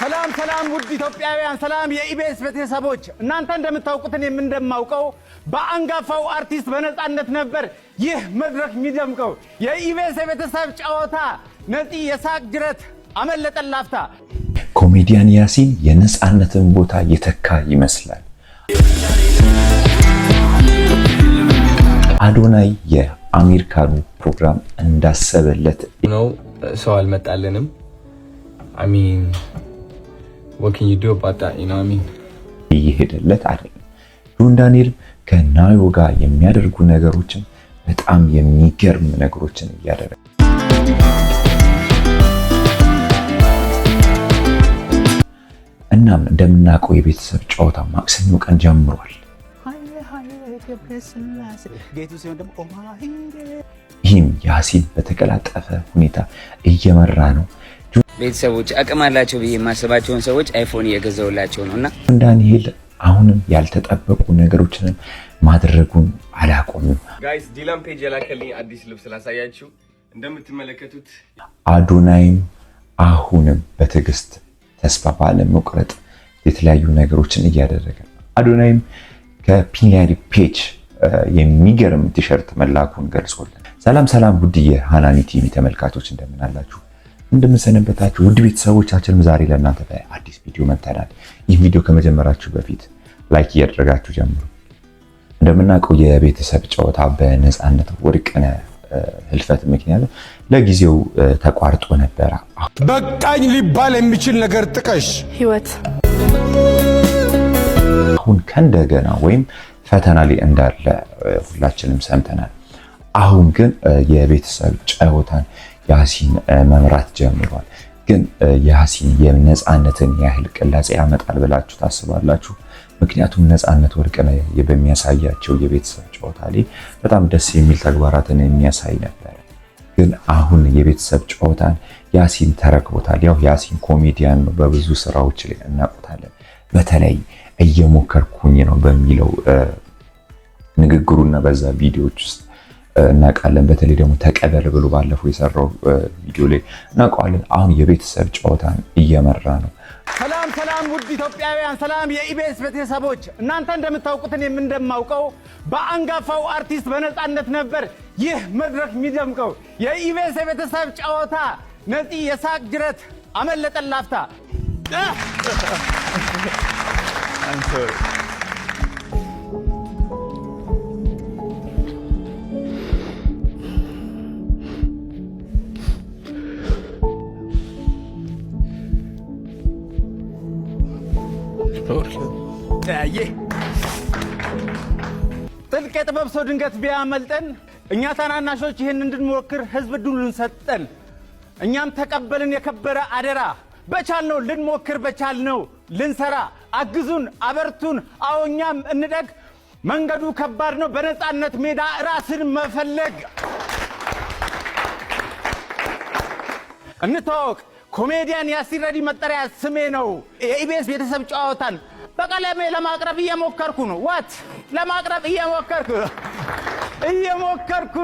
ሰላም ውድ ኢትዮጵያውያን ሰላም የኢቢኤስ ቤተሰቦች እናንተ እንደምታውቁት እኔም እንደማውቀው በአንጋፋው አርቲስት በነጻነት ነበር ይህ መድረክ የሚደምቀው የኢቢኤስ ቤተሰብ ጨዋታ ነጢ የሳቅ ጅረት አመለጠን ላፍታ ኮሜዲያን ያሲን የነጻነትን ቦታ የተካ ይመስላል። አዶናይ የአሜሪካኑ ፕሮግራም እንዳሰበለት ነው ሰው አልመጣልንም። አሚን what can you do about that, you know what I mean? ይሄደለት አይደለም። ጆን ዳንኤል ከናዮ ጋር የሚያደርጉ ነገሮችን በጣም የሚገርም ነገሮችን ያደረገ እናም እንደምናውቀው የቤተሰብ ጨዋታ ማክሰኞ ቀን ጀምሯል። ይህም ያሲን በተቀላጠፈ ሁኔታ እየመራ ነው። ቤተሰቦች አቅም አላቸው ብዬ የማስባቸውን ሰዎች አይፎን እየገዛውላቸው ነውና ጆን ዳንኤል አሁንም ያልተጠበቁ ነገሮችን ማድረጉን አላቆምም። ጋይስ ዲላን ፔጅ የላከልኝ አዲስ ልብስ ላሳያችሁ። እንደምትመለከቱት አዶናይም አሁንም በትዕግስት ተስፋ ባለመቁረጥ የተለያዩ ነገሮችን እያደረገ ነው። አዶናይም ከፒኒያሪ ፔጅ የሚገርም ቲሸርት መላኩን ገልጾልን። ሰላም ውድ የሃናኒ ቲቪ ተመልካቾች እንደምን አላችሁ? እንደምንሰነበታችሁ ውድ ቤተሰቦቻችን ዛሬ ለእናንተ በአዲስ ቪዲዮ መጥተናል። ይህ ቪዲዮ ከመጀመራችሁ በፊት ላይክ እያደረጋችሁ ጀምሩ። እንደምናውቀው የቤተሰብ ጨዋታ በነጻነት ወርቅነህ ህልፈት ምክንያት ለጊዜው ተቋርጦ ነበር። በቃኝ ሊባል የሚችል ነገር ጥቀሽ ህይወት አሁን ከእንደገና ወይም ፈተና ላይ እንዳለ ሁላችንም ሰምተናል። አሁን ግን የቤተሰብ ጨዋታን ያሲን መምራት ጀምሯል። ግን ያሲን የነጻነትን ያህል ቅላጼ ያመጣል ብላችሁ ታስባላችሁ? ምክንያቱም ነጻነት ወርቅነህ በሚያሳያቸው የቤተሰብ ጨዋታ ላይ በጣም ደስ የሚል ተግባራትን የሚያሳይ ነበር። ግን አሁን የቤተሰብ ጨዋታን ያሲን ተረክቦታል። ያው ያሲን ኮሜዲያን ነው፣ በብዙ ስራዎች ላይ እናውቃለን። በተለይ እየሞከርኩኝ ነው በሚለው ንግግሩና በዛ ቪዲዮዎች ውስጥ እናውቃለን። በተለይ ደግሞ ተቀበል ብሎ ባለፈው የሰራው ቪዲዮ ላይ እናውቃለን። አሁን የቤተሰብ ጨዋታን እየመራ ነው። ሰላም ውድ ኢትዮጵያውያን ሰላም የኢቢኤስ ቤተሰቦች እናንተ እንደምታውቁት እኔም እንደማውቀው በአንጋፋው አርቲስት በነጻነት ነበር ይህ መድረክ የሚደምቀው የኢቢኤስ ቤተሰብ ጨዋታ ነጢ የሳቅ ጅረት አመለጠን ላፍታ ጥልቅ የጥበብ ሰው ድንገት ቢያመልጠን እኛ ታናናሾች ይህን እንድንሞክር ህዝብ ዕድሉን ሰጠን። እኛም ተቀበልን የከበረ አደራ። በቻልነው ልንሞክር በቻልነው ልንሰራ አግዙን አበርቱን። አዎ እኛም እንደግ። መንገዱ ከባድ ነው በነጻነት ሜዳ ራስን መፈለግ። እንታወቅ ኮሜዲያን ያሲን ረዲ መጠሪያ ስሜ ነው። የኢቢኤስ ቤተሰብ ጨዋታን በቀለሜ ለማቅረብ እየሞከርኩ ነው። ለማቅረብ እየሞከርኩ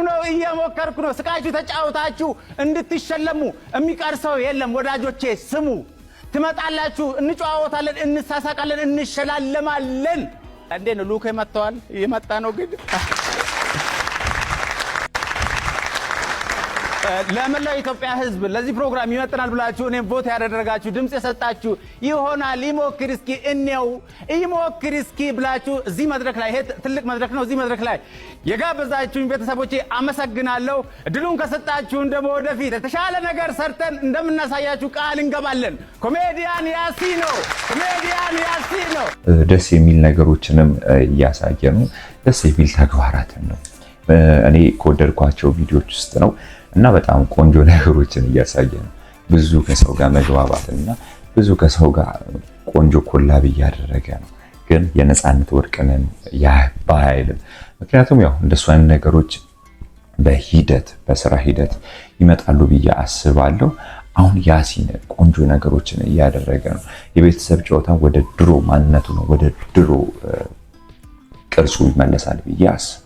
ነው። ስቃችሁ ተጫውታችሁ እንድትሸለሙ የሚቀር ሰው የለም። ወዳጆቼ ስሙ፣ ትመጣላችሁ፣ እንጨዋወታለን፣ እንሳሳቃለን፣ እንሸላለማለን። እንዴት ነው ሉክ መጥተዋል? እየመጣ ነው ግን ለመላው ኢትዮጵያ ህዝብ ለዚህ ፕሮግራም ይመጥናል ብላችሁ እኔም ቮት ያደረጋችሁ ድምጽ የሰጣችሁ ይሆናል ይሞክር እስኪ ብላችሁ እዚህ መድረክ ላይ ትልቅ መድረክ ነው። እዚህ መድረክ ላይ የጋበዛችሁኝ ቤተሰቦቼ አመሰግናለሁ። እድሉን ከሰጣችሁን ደግሞ ወደፊት የተሻለ ነገር ሰርተን እንደምናሳያችሁ ቃል እንገባለን። ኮሜዲያን ያሲን ነው። ደስ የሚል ነገሮችንም እያሳየ ነው። ደስ የሚል ተግባራትን ነው እኔ ከወደድኳቸው ቪዲዮዎች ውስጥ ነው። እና በጣም ቆንጆ ነገሮችን እያሳየ ነው። ብዙ ከሰው ጋር መግባባትና ብዙ ከሰው ጋር ቆንጆ ኮላብ እያደረገ ነው። ግን የነጻነት ወርቅነህን ባይልም ምክንያቱም ያው እንደሱ አይነት ነገሮች በስራ ሂደት ይመጣሉ ብዬ አስባለሁ። አሁን ያሲን ቆንጆ ነገሮችን እያደረገ ነው። የቤተሰብ ጨዋታ ወደ ድሮ ማንነቱ ነው፣ ወደ ድሮ ቅርጹ ይመለሳል ብዬ አስባለሁ።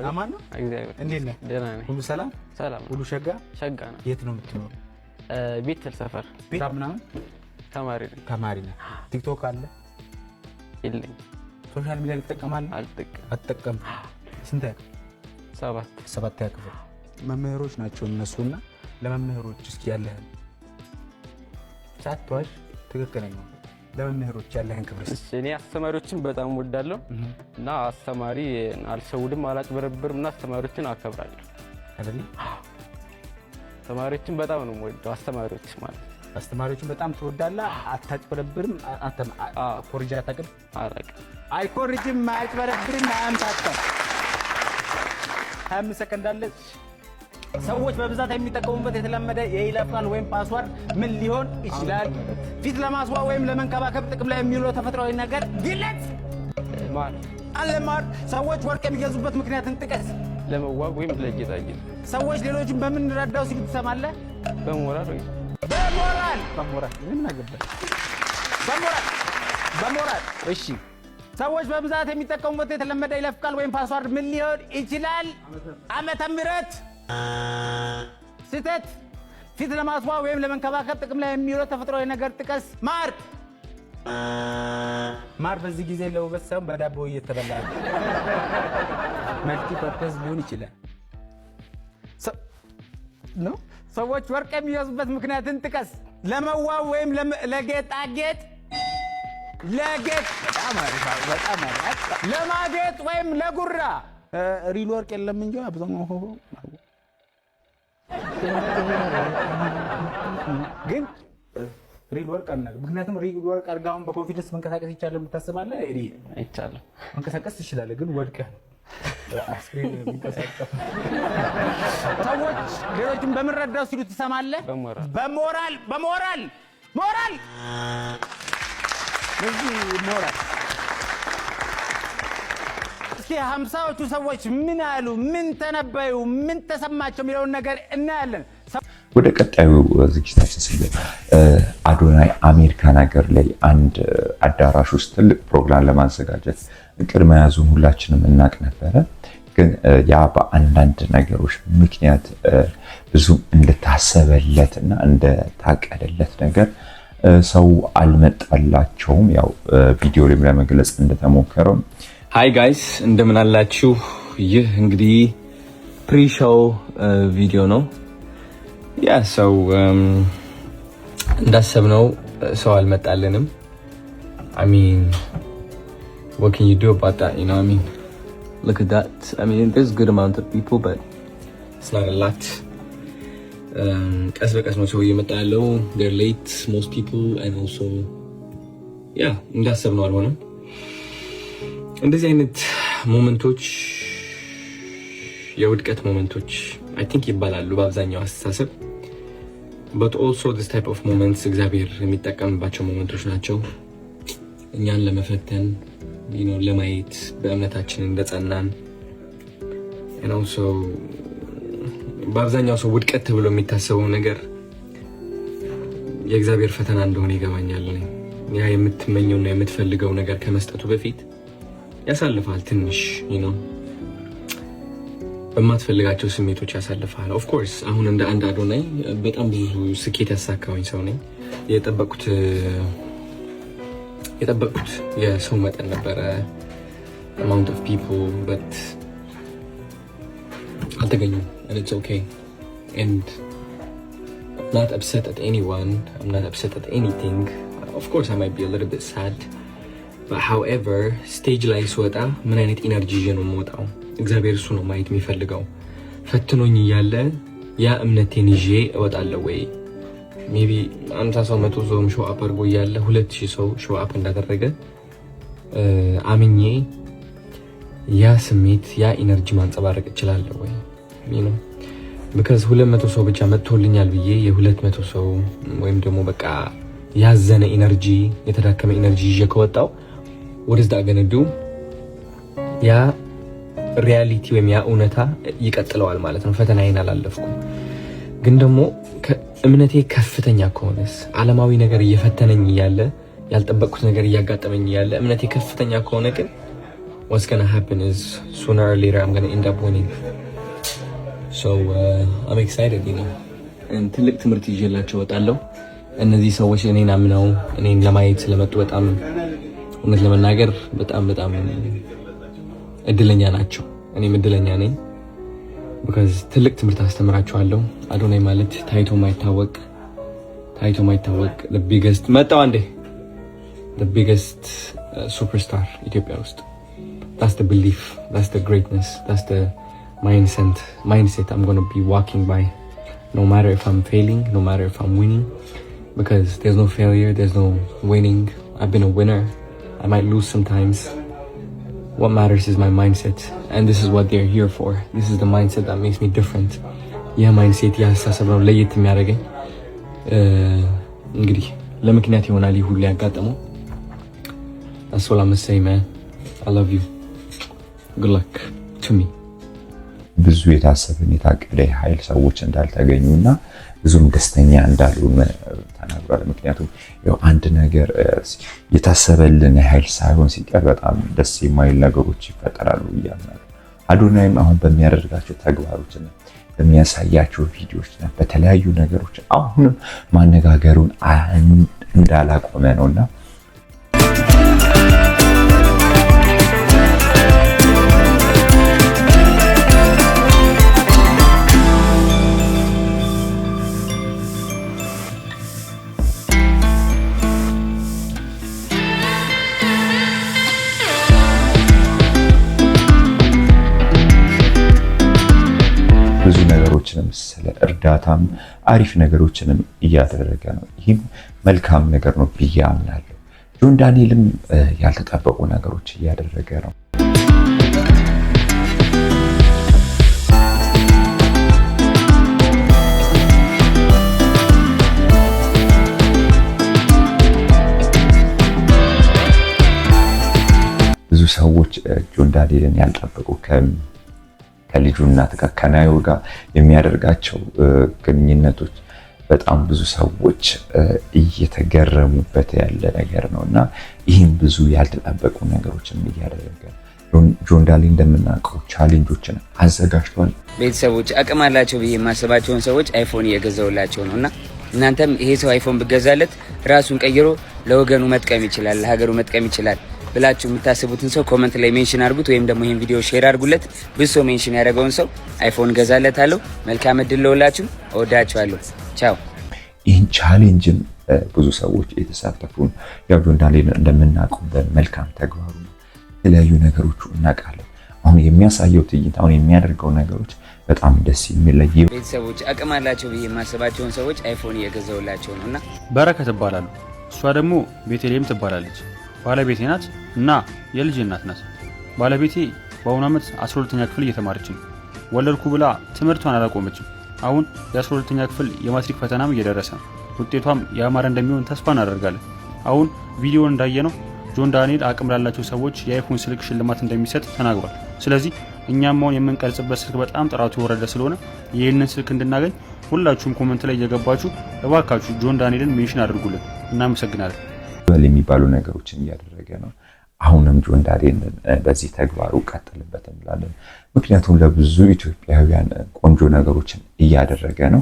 አማን ነው። እንዴት ነህ? ደህና ነኝ። ሁሉ ሰላም ሰላም። ሁሉ ሸጋ ሸጋ ነው። የት ነው የምትኖረው? ቤተል ሰፈር ቤት ምናምን ተማሪ ነህ ቲክቶክ አለ የለኝ ሶሻል ሚዲያ ትጠቀማለህ አትጠቀም ስንት ሰባት ያክፍል መምህሮች ናቸው እነሱና ለመምህሮች እስኪ ያለህ ሳትዋሽ ትክክለኛ ለመምህሮች ያለህን ክብር እኔ አስተማሪዎችን በጣም ወዳለሁ እና አስተማሪ አልሰውድም አላጭበረብርም እና አስተማሪዎችን አከብራለሁ አይደል ተማሪዎችን በጣም ነው ወደው አስተማሪዎች ማለት አስተማሪዎችን በጣም ትወዳለህ አታጭበረብርም ኮርጃ ታቀም አይኮርጅም አያጭበረብርም አያምታታም 25 ሰከንድ አለ ሰዎች በብዛት የሚጠቀሙበት የተለመደ የይለፍ ቃል ወይም ፓስወርድ ምን ሊሆን ይችላል? ፊት ለማስዋብ ወይም ለመንከባከብ ጥቅም ላይ የሚውለው ተፈጥሯዊ ነገር ግለጽ። አለማር ሰዎች ወርቅ የሚገዙበት ምክንያትን ጥቀስ። ለመዋብ ወይም ለጌጣጌጥ። ሰዎች ሌሎችን በምን ረዳው ሲሉ ትሰማለህ? በሞራል ወይ በሞራል ምን አገባህ? በሞራል እሺ። ሰዎች በብዛት የሚጠቀሙበት የተለመደ የይለፍ ቃል ወይም ፓስወርድ ምን ሊሆን ይችላል? ዓመተ ምህረት ስህተት ፊት ለማስዋብ ወይም ለመንከባከብ ጥቅም ላይ የሚውለው ተፈጥሯዊ ነገር ጥቀስ። ማር በዚህ ጊዜ ለውበት ሳይሆን በዳቦ እየተበላ መልቲ ፐርፐዝ ሊሆን ይችላል ነው። ሰዎች ወርቅ የሚገዙበት ምክንያትን ጥቀስ። ለመዋብ ወይም ለጌጣጌጥ በጣም ለማጌጥ ወይም ለጉራ ሪል ወርቅ የለም እንጂ አብዛኛው ግን ሪል ወርቅ አለ። ምክንያቱም ሪል ወርቅ አርጋውን በኮንፊደንስ መንቀሳቀስ ይቻላል የምታስባለህ? አይቻልም። መንቀሳቀስ ትችላለህ ግን ወድቀህ አስክሬን የሚንቀሳቀስ ሰዎች ሌሎችን በምን ረዳው ሲሉ ትሰማለህ? በሞራል እስኪ 50ዎቹ ሰዎች ምን አሉ፣ ምን ተነበዩ፣ ምን ተሰማቸው የሚለውን ነገር እናያለን። ወደ ቀጣዩ ዝግጅታችን ስንገባ አዶናይ አሜሪካን ሀገር ላይ አንድ አዳራሽ ውስጥ ትልቅ ፕሮግራም ለማዘጋጀት እቅድ መያዙን ሁላችንም እናቅ ነበረ። ግን ያ በአንዳንድ ነገሮች ምክንያት ብዙ እንደታሰበለትና እንደታቀደለት ነገር ሰው አልመጣላቸውም። ያው ቪዲዮ ላይ ለመግለጽ እንደተሞከረው ሃይ ጋይስ እንደምን አላችሁ? ይህ እንግዲህ ፕሪ-ሾው ቪዲዮ ነው። ያ ሰው እንዳሰብነው ሰው አልመጣልንም። I mean what can you do about that, you know what I mean? Look at that. I mean there's a good amount of people but it's not a lot. ቀስ በቀስ ነው ሰው እየመጣ ያለው። they're late most people and also yeah እንዳሰብነው አልሆነም። እንደዚህ አይነት ሞመንቶች የውድቀት ሞመንቶች I think ይባላሉ በአብዛኛው አስተሳሰብ but also this type of moments እግዚአብሔር የሚጠቀምባቸው ሞመንቶች ናቸው እኛን ለመፈተን ለማየት በእምነታችን እንደጸናን and also በአብዛኛው ሰው ውድቀት ተብሎ የሚታሰበው ነገር የእግዚአብሔር ፈተና እንደሆነ ይገባኛል። ያ የምትመኘውና የምትፈልገው ነገር ከመስጠቱ በፊት ያሳልፋል ትንሽ በማትፈልጋቸው ስሜቶች ያሳልፋል። ኦፍ ኮርስ አሁን እንደ አንድ አዶናይ በጣም ብዙ ስኬት ያሳካውኝ ሰው ነኝ። የጠበቁት የሰው መጠን ነበረ amount of people but አልተገኙም and it's okay and I'm not upset at anyone. I'm not upset at anything. Of course I might be a little bit sad but however ስቴጅ ላይ ስወጣ ምን አይነት ኢነርጂ ይዤ ነው የምወጣው? እግዚአብሔር እሱ ነው ማየት የሚፈልገው። ፈትኖኝ እያለ ያ እምነቴን ይዤ እወጣለሁ ወይ? ሜቢ 50 ሰው 100 ሰው ሾው አፕ አድርጎ እያለ 2000 ሰው ሾው አፕ እንዳደረገ አምኜ ያ ስሜት ያ ኢነርጂ ማንጸባረቅ እችላለሁ ወይ? because 200 ሰው ብቻ መጥቶልኛል ብዬ የ200 ሰው ወይም ደግሞ በቃ ያዘነ ኢነርጂ የተዳከመ ኢነርጂ ይዤ ከወጣው what is that going to do? ያ ሪያሊቲ ወይም ያ እውነታ ይቀጥለዋል ማለት ነው። ፈተናዬን አላለፍኩም። ግን ደግሞ እምነቴ ከፍተኛ ከሆነስ ዓለማዊ ነገር እየፈተነኝ ያለ ያልጠበቅኩት ነገር እያጋጠመኝ ያለ እምነቴ ከፍተኛ ከሆነ ግን what's going to happen is sooner or later I'm going to end up winning. So I'm excited, and ትልቅ ትምህርት ይዤላችሁ እወጣለሁ። እነዚህ ሰዎች እኔን አምነው እኔን ለማየት ስለመጡ በጣም እውነት ለመናገር በጣም እድለኛ ናቸው። እኔም እድለኛ ነኝ። because ትልቅ ትምህርት አስተምራቸዋለሁ። አዶናይ ማለት ታይቶ ማይታወቅ the biggest superstar ኢትዮጵያ ውስጥ. That's the belief, that's the greatness, that's the mindset I'm going to be walking by, no matter if I'm failing, no matter if I'm winning, because there's no failure, there's no winning. I've been a winner. I might lose sometimes. What matters is my mindset, and this is what they're here for. This is the mindset that makes me different. Yeah, mindset ያስተሳሰብ ነው ለየት የሚያደርገኝ። እንግዲህ ለምክንያት ይሆናል ሁሉ ያጋጠመው። That's all I'm gonna say, man. I love you. Good luck to me. ብዙ የታሰበን የታቀደ ኃይል ሰዎች እንዳልተገኙና ብዙም ደስተኛ እንዳልሆነ ተናግሯል። ምክንያቱም ያው አንድ ነገር የታሰበልን ኃይል ሳይሆን ሲቀር በጣም ደስ የማይል ነገሮች ይፈጠራሉ ይያምናል። አዶናይም አሁን በሚያደርጋቸው ተግባሮችና በሚያሳያቸው ቪዲዮዎችና በተለያዩ ነገሮች አሁንም ማነጋገሩን እንዳላቆመ ነውና ብዙ ነገሮችንም ስለ እርዳታም አሪፍ ነገሮችንም እያደረገ ነው። ይህም መልካም ነገር ነው ብዬ አምናለሁ። ጆን ዳንኤልም ያልተጠበቁ ነገሮች እያደረገ ነው። ብዙ ሰዎች ጆን ዳንኤልን ያልጠበቁ ከልጁ እናት ጋር ከናዮ ጋር የሚያደርጋቸው ግንኙነቶች በጣም ብዙ ሰዎች እየተገረሙበት ያለ ነገር ነውና ይህም ብዙ ያልተጠበቁ ነገሮችን እያደረገ ጆን ዳንኤል እንደምናውቀው ቻሌንጆችን አዘጋጅቷል። ቤተሰቦች አቅም አላቸው ብዬ የማስባቸውን ሰዎች አይፎን እየገዛውላቸው ነውና እናንተም ይሄ ሰው አይፎን ብገዛለት ራሱን ቀይሮ ለወገኑ መጥቀም ይችላል፣ ለሀገሩ መጥቀም ይችላል ብላችሁ የምታስቡትን ሰው ኮሜንት ላይ ሜንሽን አድርጉት፣ ወይም ደግሞ ይሄን ቪዲዮ ሼር አድርጉለት። ብዙ ሰው ሜንሽን ያደረገውን ሰው አይፎን ገዛለታለሁ። መልካም እድል ለሁላችሁ። እወዳችኋለሁ። ቻው። ይህን ቻሌንጅም ብዙ ሰዎች የተሳተፉ ያው ጆን ዳንኤል እንደምናውቀው በመልካም ተግባሩ የተለያዩ ነገሮች እናውቃለን። አሁን የሚያሳየው ትዕይንት አሁን የሚያደርገው ነገሮች በጣም ደስ የሚለይ ቤተሰቦች አቅም አላቸው ብዬ የማስባቸውን ሰዎች አይፎን እየገዛውላቸው ነውና በረከት እባላለሁ። እሷ ደግሞ ቤተልሔም ትባላለች። ባለቤቴ ናት እና የልጅ እናት ናት። ባለቤቴ በአሁኑ ዓመት 12ኛ ክፍል እየተማረች ነው። ወለድኩ ብላ ትምህርቷን አላቆመችም። አሁን የ12ኛ ክፍል የማትሪክ ፈተናም እየደረሰ ነው። ውጤቷም ያማረ እንደሚሆን ተስፋ እናደርጋለን። አሁን ቪዲዮውን እንዳየነው ጆን ዳንኤል አቅም ላላቸው ሰዎች የአይፎን ስልክ ሽልማት እንደሚሰጥ ተናግሯል። ስለዚህ እኛም አሁን የምንቀርጽበት ስልክ በጣም ጥራቱ የወረደ ስለሆነ ይህንን ስልክ እንድናገኝ ሁላችሁም ኮሜንት ላይ እየገባችሁ እባካችሁ ጆን ዳንኤልን ሜንሽን አድርጉልን። እናመሰግናለን። የሚባሉ ነገሮችን እያደረገ ነው። አሁንም ጆን ዳንኤል በዚህ ተግባሩ ቀጥልበት እንላለን። ምክንያቱም ለብዙ ኢትዮጵያውያን ቆንጆ ነገሮችን እያደረገ ነው።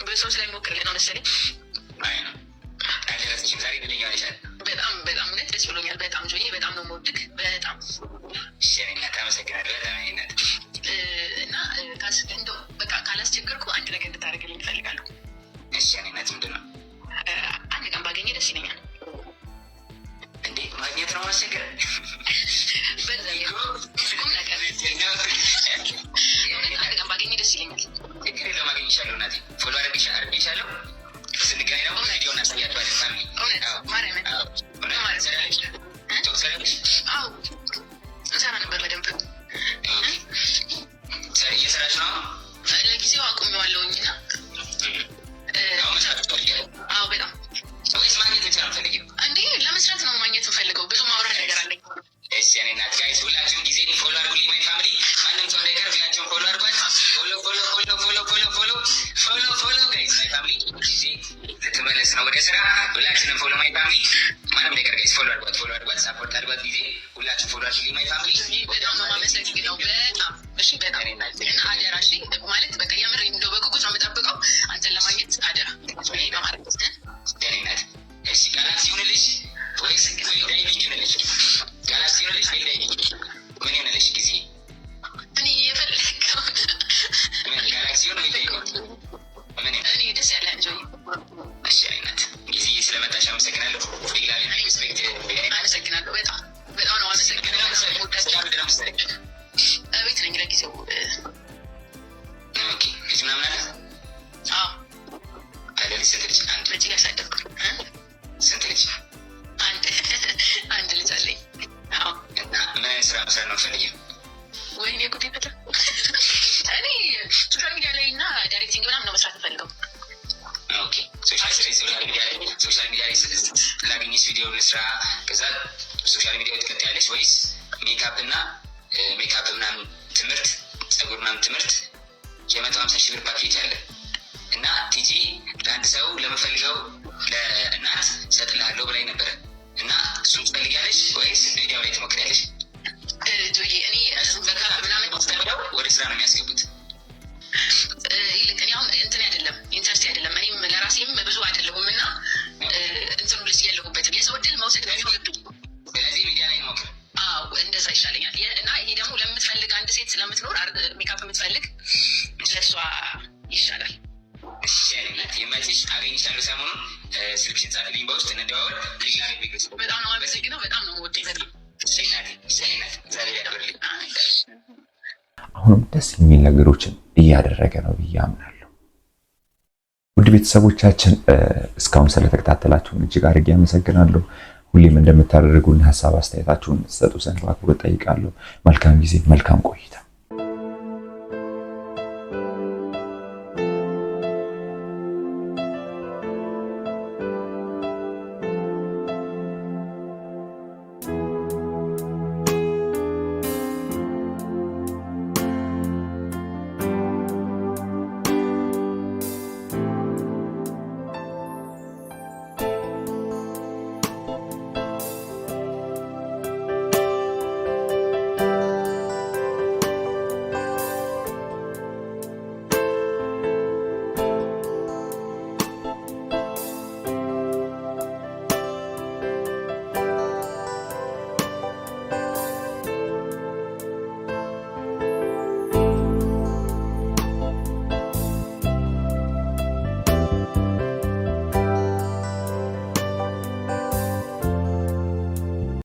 በሶስት ላይ ሞክር ነው መሰለኝ። አይ ነው አጀራችን ዛሬ ምን ይያለሻል? በጣም እውነት ደስ ብሎኛል። በጣም ጆዬ በጣም ነው የምወድክ። በጣም ሸሪና ታመሰግናለሁ። በጣም አይነት እና እንደው በቃ ካላስቸገርኩ አንድ ነገር እንድታደርግልኝ እፈልጋለሁ። እሺ እኔነት ምንድነው? አንድ ቀን ባገኘ ደስ ይለኛል። እንዴ ማግኘት ነው ማስቸገር? በዛ ይሁን ነገር አንድ ቀን ባገኘ ደስ ይለኛል። እግሬ ለማግኘት ይሻለው ናቲ ፎሎ አድርጌሻለሁ። ስንገናኝ ደግሞ ቪዲዮውን አሳያችኋለሁ። ፋሚሊ ማርያምን እሰራ ነበር በደንብ። እየሰራሽ ነው? ለጊዜው አቁሜዋለሁኝና በጣም ወይስ ማግኘት ብቻ ነው የምፈልጊው? እንዴ ለመስራት ነው ማግኘት የምፈልገው። ብዙ ማውራት ነገር አለኝ። እሺ እኔ እናት ጋይስ ሁላችሁም ጊዜ ፎሎ አድርጉልኝ። ማይ ፋሚሊ ማንም ሰው እንዳይቀር ሁላችሁም ፎሎ አድርጓት። ፎሎ ጋይስ ማይ ፋሚሊ ጊዜ ልትመለስ ነው ወደ ስራ። ሁላችንም ፎሎ ማይ ፋሚሊ ማንም ነገር ጋይስ ፎሎ አድርጓት ሳፖርት አድርጓት። ጊዜ ሁላችሁ ፎሎ አድርጉልኝ ማይ ፋሚሊ። በጣም ነው የማመሰግነው በጣም እሺ። በጣም እና አደራ እሺ ማለት በቃ የምር እንደው በጉጉት ነው የምጠብቀው አንተን ለማግኘት አደራ በማለት ደህንነት እሺ። ጋላክሲ ይሁንልሽ ወይስ ዳይቪንግ ይሁንልሽ? ጋላክሲ ይሁንልሽ ወይ ዳይቪንግ ምን ይሁንልሽ? ጊዜ እኔ የፈለከው ጋላክሲ ይሁን ወይ ዳይቪንግ ምን እኔ ደስ ያለ እንጂ እሺ። አይነት ጊዜ ስለመጣሽ አመሰግናለሁ። ሌላሊ ሪስፔክት አመሰግናለሁ። በጣም ነው አመሰግናለሁ። ቤት ነኝ ለጊዜው። ኦኬ ልጅ ምናምን አለ? አዎ አለ። ስንት ልጅ? አንድ ልጅ ያሳደግኩ። ስንት ልጅ? አንድ ልጅ አለኝ። አዎ። እና ምን አይነት ስራ መስራት ነው የምትፈልጊው? ወይኔ ጉዴ በጣም እኔ ሶሻል ሚዲያ ላይ እና ዳይሬክቲንግ ምናምን ነው መስራት የምፈልገው። ኦኬ ሶሻል ሚዲያ ላይ ላገኝሽ ቪዲዮ ልስራ፣ ከዛ ሶሻል ሚዲያ ትቀጥያለሽ ወይስ ሜካፕ ምናምን ትምህርት፣ ጸጉር ምናምን ትምህርት የ150,000 ብር ፓኬጅ አለ እና ቲጂ ለአንድ ሰው ለምፈልገው ለእናት ሰጥልሃለሁ ብላኝ ነበረ እና እሱን ትፈልጊያለሽ ወይስ ሚዲያው ላይ ትሞክሪያለሽ? ጆዬ እኔ በካፕ ምናምን ተምረው ወደ ስራ ነው የሚያስገቡት። ይልቅ እኔ አሁን እንትን አይደለም ኢንተርስቲ አይደለም እኔም ለራሴም ብዙ አይደለሁም እና እንትኑ ልስ የለሁበትም የሰው እድል መውሰድ በሚወዱ ስለዚህ ሚዲያ ላይ ሞክር። አዎ እንደዛ ይሻለኛል። እና ይሄ ደግሞ ለምትፈልግ አንድ ሴት ስለምትኖር ሜካፕ የምትፈልግ ለእሷ ይሻላል። እሺ አይነት የማይሽ አገኝሻለሁ። ሰሞኑን ስልክሽን ጻፍልኝ በውስጥ እንደዋወል። በጣም ነው አመሰግነው። በጣም ነው ወጥ ይፈጥ ሰይናት ዛሬ ያደርልኝ። አሁንም ደስ የሚል ነገሮችን እያደረገ ነው ብዬ አምናለሁ። ውድ ቤተሰቦቻችን እስካሁን ስለተከታተላችሁን እጅግ አድርጌ አመሰግናለሁ። ሁሌም እንደምታደርጉልን ሀሳብ አስተያየታችሁን ሰጡ ዘንድ በአክብሮት እጠይቃለሁ። መልካም ጊዜ፣ መልካም ቆይታ።